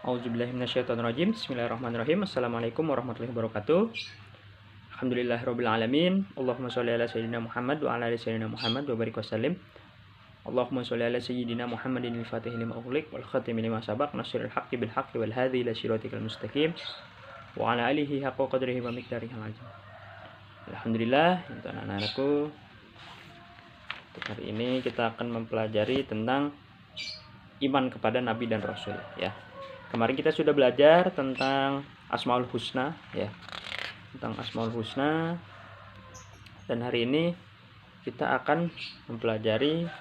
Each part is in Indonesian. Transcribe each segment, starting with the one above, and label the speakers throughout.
Speaker 1: A'udzubillahi minasyaitonirrajim. Bismillahirrahmanirrahim. Assalamualaikum warahmatullahi wabarakatuh. Alhamdulillahirabbil alamin. Allahumma sholli ala sayyidina Muhammad wa ala ali sayyidina Muhammad wa barik wasallim. Allahumma sholli ala sayyidina Muhammadin al-Fatih lima ughliq wal khatimi lima sabaq nasiril haqqi bil haqqi wal hadi ila siratikal mustaqim wa ala alihi haqqa qadrihi wa miqdarihi al-azim. Alhamdulillah, untuk anak-anakku, untuk hari ini kita akan mempelajari tentang iman kepada Nabi dan Rasul, ya. Kemarin kita sudah belajar tentang Asmaul Husna, ya, tentang Asmaul Husna, dan hari ini kita akan mempelajari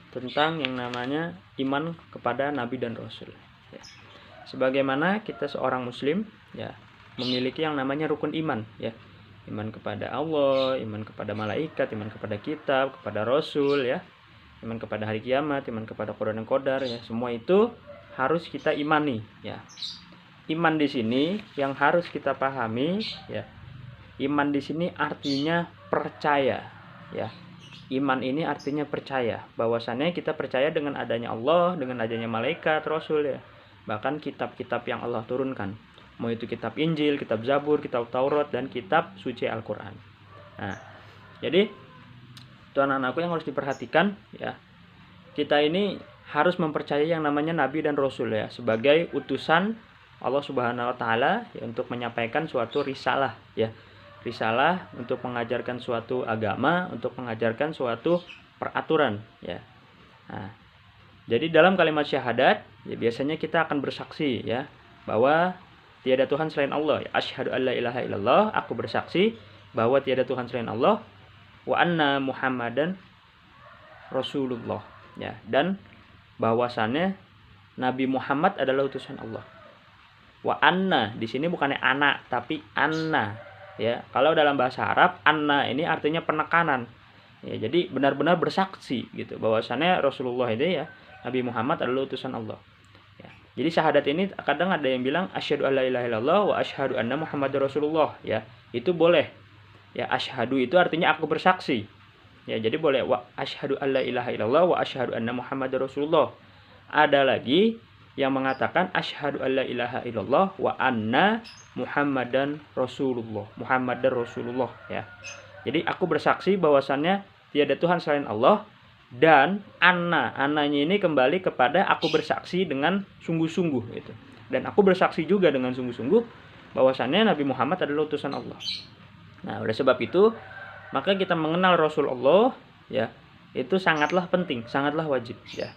Speaker 1: tentang yang namanya iman kepada Nabi dan Rasul, ya. Sebagaimana kita seorang Muslim, ya, memiliki yang namanya rukun iman, ya, iman kepada Allah, iman kepada malaikat, iman kepada kitab, kepada Rasul, ya, iman kepada hari kiamat, iman kepada Qadar dan Qadar, ya, semua itu harus kita imani, ya. Iman di sini yang harus kita pahami, ya. Iman di sini artinya percaya, ya. Iman ini artinya percaya, bahwasannya kita percaya dengan adanya Allah, dengan adanya malaikat, Rasul, ya. Bahkan kitab-kitab yang Allah turunkan, mau itu kitab Injil, kitab Zabur, kitab Taurat, dan kitab suci Al-Quran. Nah, jadi tuan anakku yang harus diperhatikan, ya, kita ini harus mempercayai yang namanya Nabi dan Rasul, ya, sebagai utusan Allah Subhanahu wa Ta'ala, ya, untuk menyampaikan suatu risalah, ya, risalah untuk mengajarkan suatu agama, untuk mengajarkan suatu peraturan, ya. Nah, jadi dalam kalimat syahadat, ya, biasanya kita akan bersaksi, ya, bahwa tiada Tuhan selain Allah, ya. Asyhadu alla ilaha illallah, aku bersaksi bahwa tiada Tuhan selain Allah, wa anna Muhammadan Rasulullah, ya, dan bahwasannya Nabi Muhammad adalah utusan Allah. Wa anna di sini bukannya anak tapi anna, ya. Kalau dalam bahasa Arab anna ini artinya penekanan, ya. Jadi benar-benar bersaksi gitu bahwasannya Rasulullah ini, ya, Nabi Muhammad adalah utusan Allah, ya. Jadi syahadat ini kadang ada yang bilang asyhadu alla ilaha illallah wa asyhadu anna Muhammadar Rasulullah, ya. Itu boleh, ya. Asyhadu itu artinya aku bersaksi, ya. Jadi boleh wa asyhadu alla ilaha illallah wa asyhadu anna Muhammadar Rasulullah. Ada lagi yang mengatakan asyhadu alla ilaha illallah wa anna Muhammadan Rasulullah. Muhammadar Rasulullah, ya. Jadi aku bersaksi bahwasannya tiada Tuhan selain Allah, dan ananya ini kembali kepada aku bersaksi dengan sungguh-sungguh gitu. Dan aku bersaksi juga dengan sungguh-sungguh bahwasannya Nabi Muhammad adalah utusan Allah. Nah, oleh sebab itu maka kita mengenal Rasulullah, ya, itu sangatlah penting, sangatlah wajib, ya.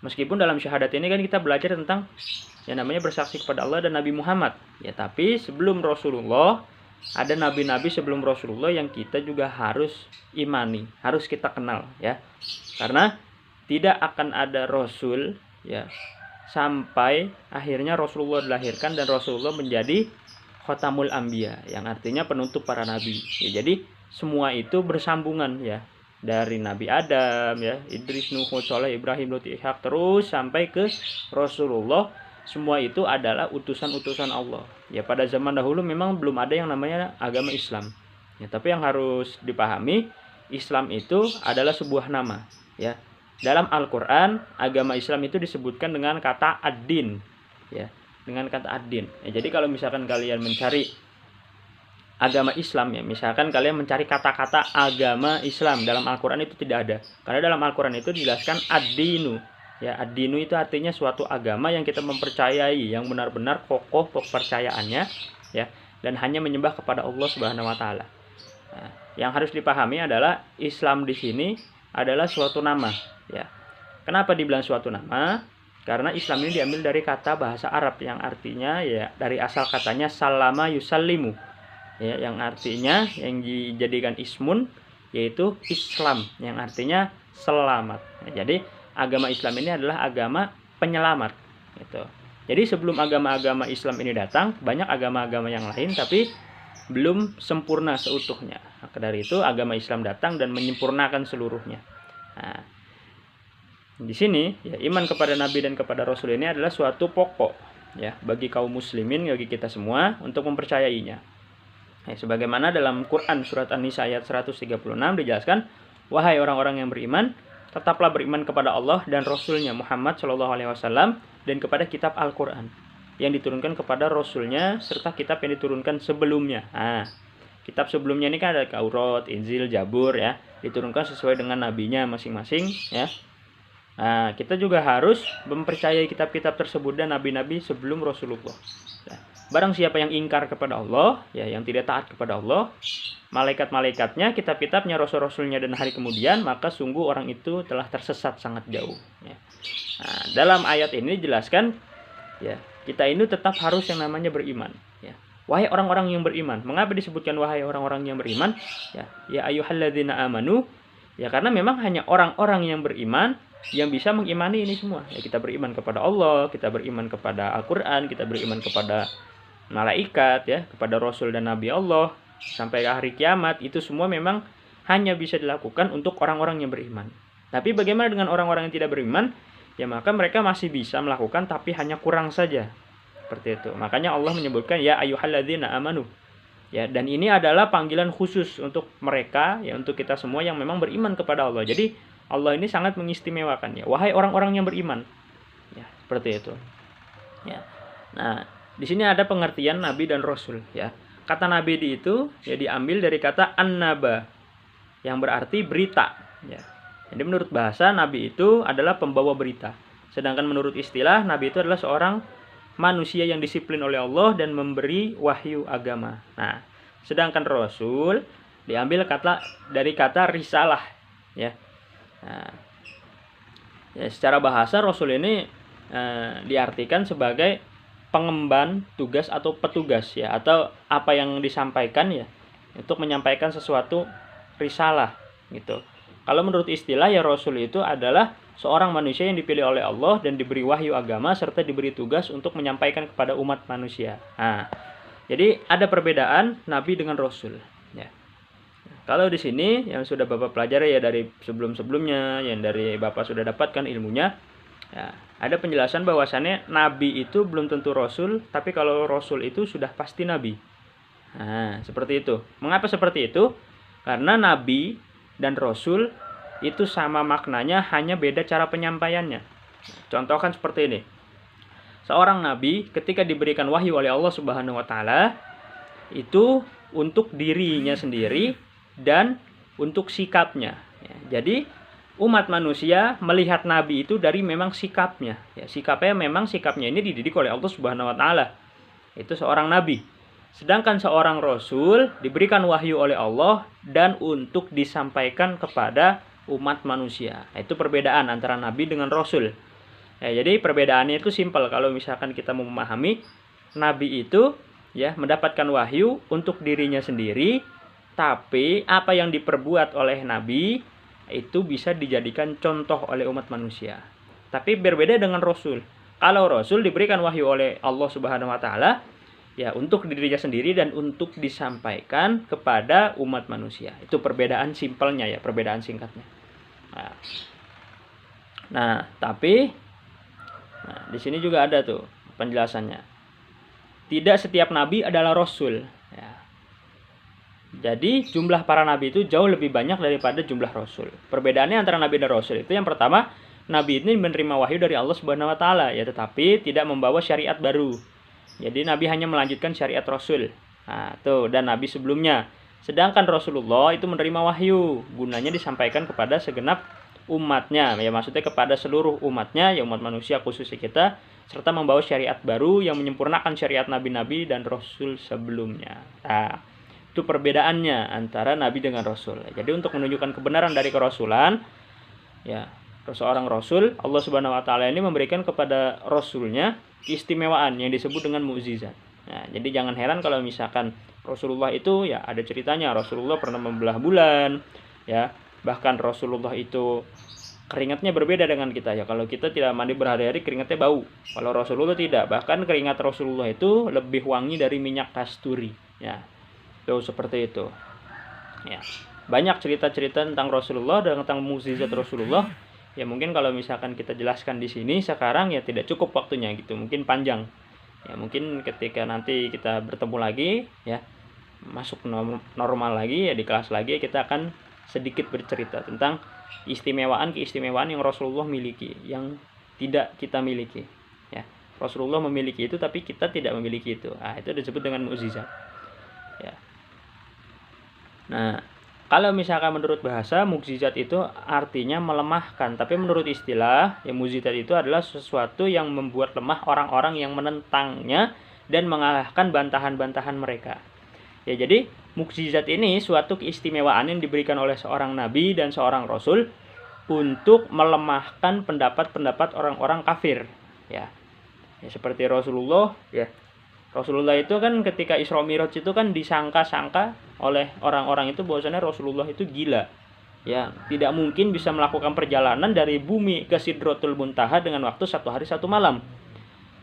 Speaker 1: Meskipun dalam syahadat ini kan kita belajar tentang yang namanya bersaksi kepada Allah dan Nabi Muhammad, ya, tapi sebelum Rasulullah ada nabi-nabi sebelum Rasulullah yang kita juga harus imani, harus kita kenal, ya. Karena tidak akan ada Rasul, ya, sampai akhirnya Rasulullah dilahirkan dan Rasulullah menjadi Khotamul Anbiya, yang artinya penutup para nabi, ya. Jadi semua itu bersambungan, ya, dari Nabi Adam, ya, Idris, Nuh, Soleh, Ibrahim, Lut, Ishak, terus sampai ke Rasulullah. Semua itu adalah utusan-utusan Allah, ya. Pada zaman dahulu memang belum ada yang namanya agama Islam, ya, tapi yang harus dipahami, Islam itu adalah sebuah nama, ya. Dalam Al-Quran agama Islam itu disebutkan dengan kata ad-din, ya, dengan kata ad-din, ya. Jadi kalau misalkan kalian mencari agama Islam, ya, misalkan kalian mencari kata-kata agama Islam dalam Al-Quran, itu tidak ada. Karena dalam Al-Quran itu dijelaskan ad-dinu, ya. Ad-dinu itu artinya suatu agama yang kita mempercayai, yang benar-benar kokoh kepercayaannya, ya, dan hanya menyembah kepada Allah Subhanahu wa Ta'ala. Nah, yang harus dipahami adalah Islam di sini adalah suatu nama, ya. Kenapa dibilang suatu nama? Karena Islam ini diambil dari kata bahasa Arab yang artinya, ya, dari asal katanya salama yusallimu, ya, yang artinya yang dijadikan ismun yaitu Islam, yang artinya selamat, ya. Jadi agama Islam ini adalah agama penyelamat, gitu. Jadi sebelum agama-agama Islam ini datang, banyak agama-agama yang lain tapi belum sempurna seutuhnya. Maka dari itu agama Islam datang dan menyempurnakan seluruhnya. Nah, di sini, ya, iman kepada Nabi dan kepada Rasul ini adalah suatu pokok, ya, bagi kaum muslimin, bagi kita semua untuk mempercayainya. Ya, sebagaimana dalam Quran surat An-Nisa ayat 136 dijelaskan, wahai orang-orang yang beriman, tetaplah beriman kepada Allah dan Rasulnya Muhammad Shallallahu Alaihi Wasallam, dan kepada kitab Al-Quran yang diturunkan kepada Rasulnya serta kitab yang diturunkan sebelumnya. Nah, kitab sebelumnya ini kan ada Taurat, Injil, Zabur ya, diturunkan sesuai dengan nabinya masing-masing ya. Nah, kita juga harus mempercayai kitab-kitab tersebut dan nabi-nabi sebelum Rasulullah. Nah, barang siapa yang ingkar kepada Allah, ya, yang tidak taat kepada Allah, malaikat-malaikatnya, kitab-kitabnya, rasul-rasulnya dan hari kemudian, maka sungguh orang itu telah tersesat sangat jauh. Ya. Nah, dalam ayat ini dijelaskan, ya, kita ini tetap harus yang namanya beriman. Ya. Wahai orang-orang yang beriman. Mengapa disebutkan wahai orang-orang yang beriman? Ya ayyuhalladzina amanu. Ya karena memang hanya orang-orang yang beriman yang bisa mengimani ini semua. Ya, kita beriman kepada Allah, kita beriman kepada Al-Quran, kita beriman kepada malaikat, ya, kepada Rasul dan Nabi Allah, sampai hari kiamat. Itu semua memang hanya bisa dilakukan untuk orang-orang yang beriman. Tapi bagaimana dengan orang-orang yang tidak beriman? Ya maka mereka masih bisa melakukan, tapi hanya kurang saja. Seperti itu. Makanya Allah menyebutkan ya ayyuhalladzina amanu. Ya, dan ini adalah panggilan khusus untuk mereka, ya, untuk kita semua yang memang beriman kepada Allah. Jadi Allah ini sangat mengistimewakan, ya. Wahai orang-orang yang beriman. Ya, seperti itu. Ya. Nah, di sini ada pengertian nabi dan rasul, ya. Kata nabi itu ya diambil dari kata an-naba yang berarti berita, ya. Jadi menurut bahasa nabi itu adalah pembawa berita. Sedangkan menurut istilah nabi itu adalah seorang manusia yang disiplin oleh Allah dan memberi wahyu agama. Nah, sedangkan rasul diambil dari kata risalah, ya. Nah, ya, secara bahasa rasul ini diartikan sebagai pengemban tugas atau petugas, ya, atau apa yang disampaikan, ya, untuk menyampaikan sesuatu risalah gitu. Kalau menurut istilah ya rasul itu adalah seorang manusia yang dipilih oleh Allah dan diberi wahyu agama serta diberi tugas untuk menyampaikan kepada umat manusia. Nah, jadi ada perbedaan nabi dengan rasul, ya. Kalau di sini yang sudah Bapak pelajari ya dari sebelum-sebelumnya, yang dari Bapak sudah dapatkan ilmunya, ya, ada penjelasan bahwasannya nabi itu belum tentu rasul, tapi kalau rasul itu sudah pasti nabi. Nah, seperti itu. Mengapa seperti itu? Karena nabi dan rasul itu sama maknanya, hanya beda cara penyampaiannya. Contohkan seperti ini. Seorang nabi ketika diberikan wahyu oleh Allah Subhanahu wa taala itu untuk dirinya sendiri dan untuk sikapnya. Ya, jadi umat manusia melihat nabi itu dari memang sikapnya. Ya, sikapnya ini dididik oleh Allah Subhanahu wa taala. Itu seorang nabi. Sedangkan seorang rasul diberikan wahyu oleh Allah dan untuk disampaikan kepada umat manusia. Itu perbedaan antara nabi dengan rasul. Ya, jadi perbedaannya itu simpel. Kalau misalkan kita mau memahami, nabi itu ya mendapatkan wahyu untuk dirinya sendiri, tapi apa yang diperbuat oleh nabi itu bisa dijadikan contoh oleh umat manusia. Tapi berbeda dengan rasul. Kalau rasul diberikan wahyu oleh Allah Subhanahu wa taala ya untuk dirinya sendiri dan untuk disampaikan kepada umat manusia. Itu perbedaan simpelnya, ya, perbedaan singkatnya. Nah, tapi di sini juga ada tuh penjelasannya. Tidak setiap nabi adalah rasul, ya. Jadi jumlah para nabi itu jauh lebih banyak daripada jumlah rasul. Perbedaannya antara nabi dan rasul itu yang pertama, nabi ini menerima wahyu dari Allah Subhanahu wa taala, ya, tetapi tidak membawa syariat baru. Jadi nabi hanya melanjutkan syariat rasul. Nah, tuh, dan nabi sebelumnya. Sedangkan Rasulullah itu menerima wahyu, gunanya disampaikan kepada segenap umatnya, ya, maksudnya kepada seluruh umatnya, ya, umat manusia khususnya kita, serta membawa syariat baru yang menyempurnakan syariat nabi-nabi dan rasul sebelumnya. Nah, itu perbedaannya antara nabi dengan rasul. Jadi untuk menunjukkan kebenaran dari kerasulan, ya, seorang rasul, Allah Subhanahu wa taala ini memberikan kepada rasulnya keistimewaan yang disebut dengan mukjizat. Nah, jadi jangan heran kalau misalkan Rasulullah itu ya ada ceritanya, Rasulullah pernah membelah bulan, ya. Bahkan Rasulullah itu keringatnya berbeda dengan kita, ya. Kalau kita tidak mandi berhari-hari keringatnya bau. Kalau Rasulullah tidak, bahkan keringat Rasulullah itu lebih wangi dari minyak kasturi, ya. Tuh seperti itu. Ya. Banyak cerita-cerita tentang Rasulullah dan tentang mukjizat Rasulullah. Ya mungkin kalau misalkan kita jelaskan di sini sekarang ya tidak cukup waktunya gitu, mungkin panjang. Ya mungkin ketika nanti kita bertemu lagi, ya, masuk normal lagi, ya, di kelas lagi kita akan sedikit bercerita tentang keistimewaan yang Rasulullah miliki yang tidak kita miliki, ya. Rasulullah memiliki itu tapi kita tidak memiliki itu. Nah, itu disebut dengan mukjizat. Ya. Nah, kalau misalkan menurut bahasa, mukjizat itu artinya melemahkan. Tapi menurut istilah, ya mukjizat itu adalah sesuatu yang membuat lemah orang-orang yang menentangnya dan mengalahkan bantahan-bantahan mereka. Ya, jadi mukjizat ini suatu keistimewaan yang diberikan oleh seorang nabi dan seorang rasul untuk melemahkan pendapat-pendapat orang-orang kafir. Ya, seperti Rasulullah, ya. Rasulullah itu kan ketika Isra Mi'raj itu kan disangka-sangka oleh orang-orang itu bahwasanya Rasulullah itu gila. Ya, tidak mungkin bisa melakukan perjalanan dari bumi ke Sidratul Muntaha dengan waktu 1 hari 1 malam.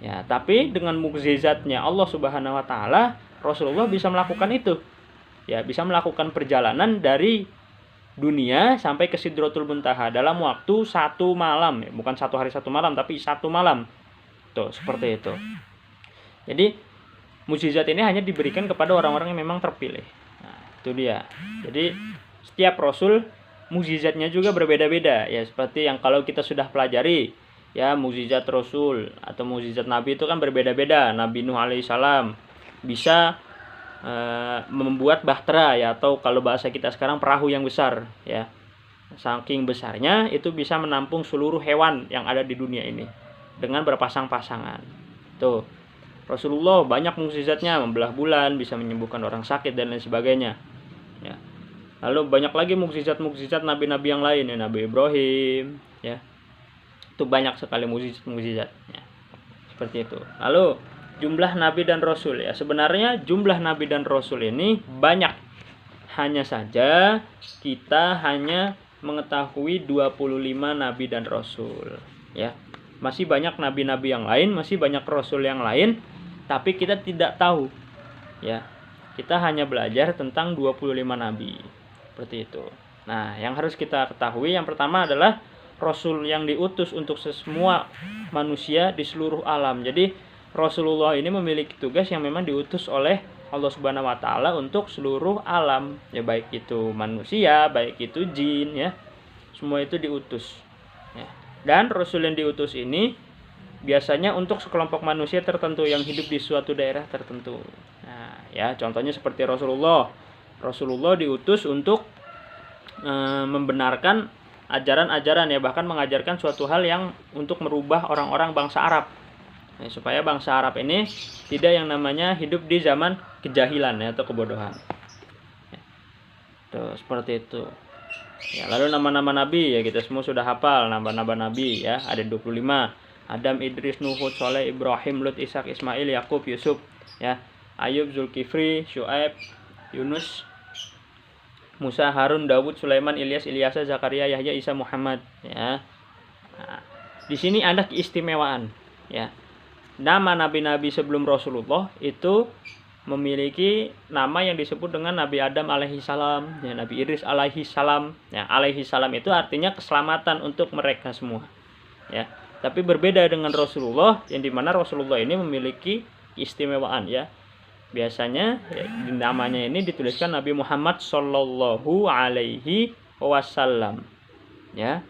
Speaker 1: Ya, tapi dengan mukjizatnya Allah Subhanahu wa taala, Rasulullah bisa melakukan itu. Ya, bisa melakukan perjalanan dari dunia sampai ke Sidratul Muntaha dalam waktu 1 malam, ya, bukan 1 hari 1 malam tapi 1 malam. Tuh, seperti itu. Jadi mukjizat ini hanya diberikan kepada orang-orang yang memang terpilih. Nah, itu dia. Jadi setiap rasul mukjizatnya juga berbeda-beda, ya seperti yang kalau kita sudah pelajari, ya mukjizat rasul atau mukjizat nabi itu kan berbeda-beda. Nabi Nuh alaihissalam bisa membuat bahtera, ya, atau kalau bahasa kita sekarang perahu yang besar, ya. Saking besarnya itu bisa menampung seluruh hewan yang ada di dunia ini dengan berpasang-pasangan. Tuh. Rasulullah banyak mukjizatnya, membelah bulan, bisa menyembuhkan orang sakit dan lain sebagainya. Ya. Lalu banyak lagi mukjizat-mukjizat nabi-nabi yang lain, ya, Nabi Ibrahim, ya. Itu banyak sekali mukjizat-mukjizat, ya. Seperti itu. Lalu jumlah nabi dan rasul, ya. Sebenarnya jumlah nabi dan rasul ini banyak. Hanya saja kita hanya mengetahui 25 nabi dan rasul, ya. Masih banyak nabi-nabi yang lain, masih banyak rasul yang lain, tapi kita tidak tahu, ya. Kita hanya belajar tentang 25 nabi. Seperti itu. Nah, yang harus kita ketahui yang pertama adalah rasul yang diutus untuk semua manusia di seluruh alam. Jadi Rasulullah ini memiliki tugas yang memang diutus oleh Allah Subhanahu wa taala untuk seluruh alam, ya, baik itu manusia, baik itu jin, ya. Semua itu diutus, ya. Dan rasul yang diutus ini biasanya untuk sekelompok manusia tertentu yang hidup di suatu daerah tertentu. Nah, ya, contohnya seperti Rasulullah. Rasulullah diutus untuk membenarkan ajaran-ajaran, ya, bahkan mengajarkan suatu hal yang untuk merubah orang-orang bangsa Arab. Nah, supaya bangsa Arab ini tidak yang namanya hidup di zaman kejahilan, ya, atau kebodohan. Ya. Tuh, seperti itu. Ya, lalu nama-nama nabi, ya, kita semua sudah hafal nama-nama nabi, ya, ada 25. Adam, Idris, Nuh, Hud, Saleh, Ibrahim, Lut, Ishak, Ismail, Yakub, Yusuf, ya, Ayub, Zulkifli, Syuaib, Yunus, Musa, Harun, Dawud, Sulaiman, Ilyas, Ilyasa, Zakaria, Yahya, Isa, Muhammad, ya. Nah, di sini ada keistimewaan, ya. Nama nabi-nabi sebelum Rasulullah itu memiliki nama yang disebut dengan Nabi Adam alaihissalam, ya, Nabi Idris alaihissalam. Ya, alaihissalam itu artinya keselamatan untuk mereka semua, ya. Tapi berbeda dengan Rasulullah, yang dimana Rasulullah ini memiliki keistimewaan, ya. Biasanya, ya, namanya ini dituliskan Nabi Muhammad Sallallahu Alaihi Wasallam, ya.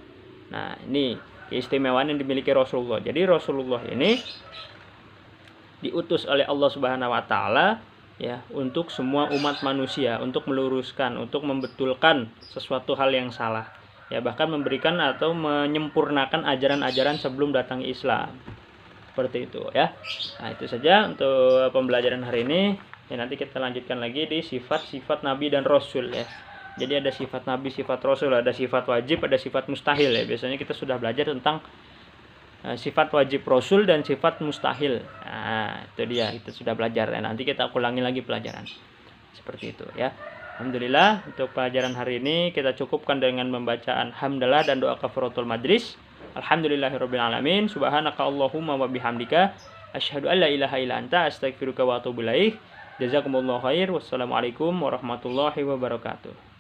Speaker 1: Nah, ini keistimewaan yang dimiliki Rasulullah. Jadi Rasulullah ini diutus oleh Allah Subhanahu wa taala, ya, untuk semua umat manusia, untuk meluruskan, untuk membetulkan sesuatu hal yang salah, ya, bahkan memberikan atau menyempurnakan ajaran-ajaran sebelum datang Islam. Seperti itu, ya. Nah, itu saja untuk pembelajaran hari ini. Ya, nanti kita lanjutkan lagi di sifat-sifat nabi dan rasul, ya. Jadi ada sifat nabi, sifat rasul, ada sifat wajib, ada sifat mustahil, ya. Biasanya kita sudah belajar tentang sifat wajib rasul dan sifat mustahil. Nah, itu dia, kita sudah belajar, ya. Nanti kita ulangi lagi pelajaran. Seperti itu, ya. Alhamdulillah, untuk pelajaran hari ini kita cukupkan dengan membacaan hamdalah dan doa kafaratul majlis. Alhamdulillahirabbil alamin. Subhanaka Allahumma wa bihamdika asyhadu an la ilaha illa anta astaghfiruka wa atubu ilaik. Jazakumullahu khair. Wassalamualaikum warahmatullahi wabarakatuh.